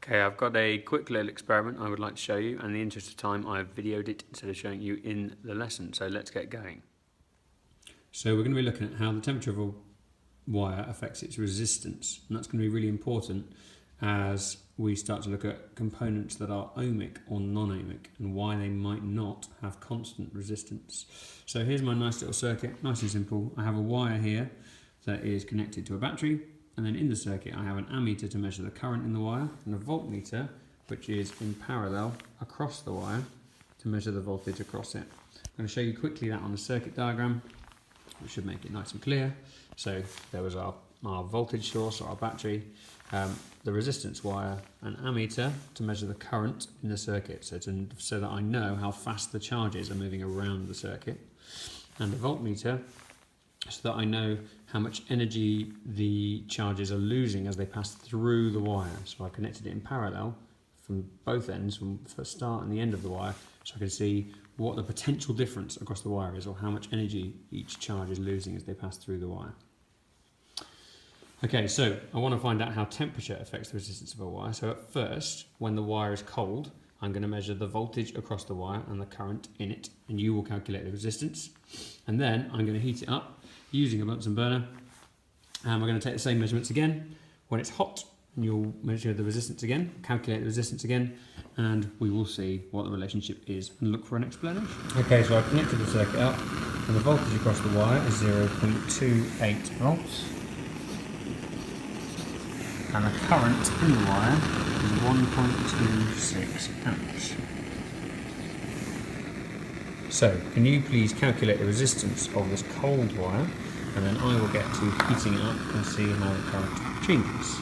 Okay, I've got a quick little experiment I would like to show you, and in the interest of time I've videoed it instead of showing you in the lesson, so let's get going. So we're going to be looking at how the temperature of a wire affects its resistance, and that's going to be really important as we start to look at components that are ohmic or non-ohmic and why they might not have constant resistance. So here's my nice little circuit, nice and simple. I have a wire here that is connected to a battery, and then in the circuit I have an ammeter to measure the current in the wire and a voltmeter which is in parallel across the wire to measure the voltage across it. I'm going to show you quickly that on the circuit diagram, which should make it nice and clear. So there was our voltage source or our battery, the resistance wire, an ammeter to measure the current in the circuit, so that I know how fast the charges are moving around the circuit, and a voltmeter so that I know how much energy the charges are losing as they pass through the wire. So I connected it in parallel from both ends, from the start and the end of the wire, so I can see what the potential difference across the wire is, or how much energy each charge is losing as they pass through the wire. Okay, so I want to find out how temperature affects the resistance of a wire. So at first, when the wire is cold, I'm going to measure the voltage across the wire and the current in it, and you will calculate the resistance. And then I'm going to heat it up using a Bunsen burner, and we're going to take the same measurements again. When it's hot, you'll measure the resistance again, calculate the resistance again, and we will see what the relationship is and look for an explanation. Okay, so I've connected the circuit up, and the voltage across the wire is 0.28 volts. And the current in the wire is 1.26 amps. So, can you please calculate the resistance of this cold wire, and then I will get to heating it up and see how the current changes.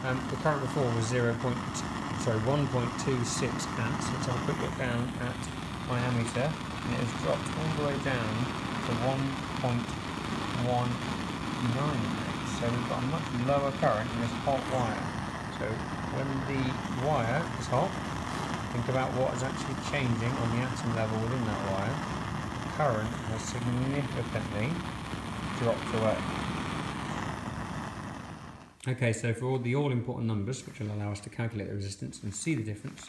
The current before was 1.26 amps. Let's have a quick look down at my ammeter, and it has dropped all the way down to 1.19 amps. So we've got a much lower current in this hot wire. So when the wire is hot, think about what is actually changing on the atom level within that wire. Current has significantly dropped away. Okay, so for all the all-important numbers, which will allow us to calculate the resistance and see the difference,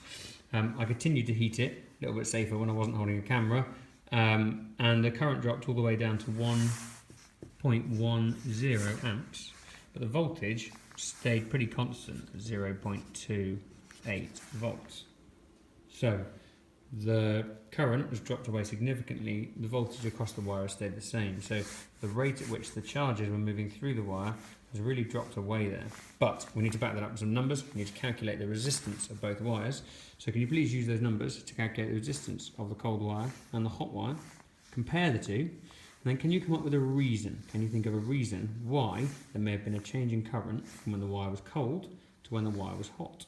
I continued to heat it, a little bit safer when I wasn't holding a camera, and the current dropped all the way down to 1.10 amps, but the voltage stayed pretty constant at 0.28 volts. So the current has dropped away significantly, the voltage across the wire stayed the same, so the rate at which the charges were moving through the wire has really dropped away there. But we need to back that up with some numbers. We need to calculate the resistance of both wires. So can you please use those numbers to calculate the resistance of the cold wire and the hot wire, compare the two, and then can you come up with a reason? Can you think of a reason why there may have been a change in current from when the wire was cold to when the wire was hot?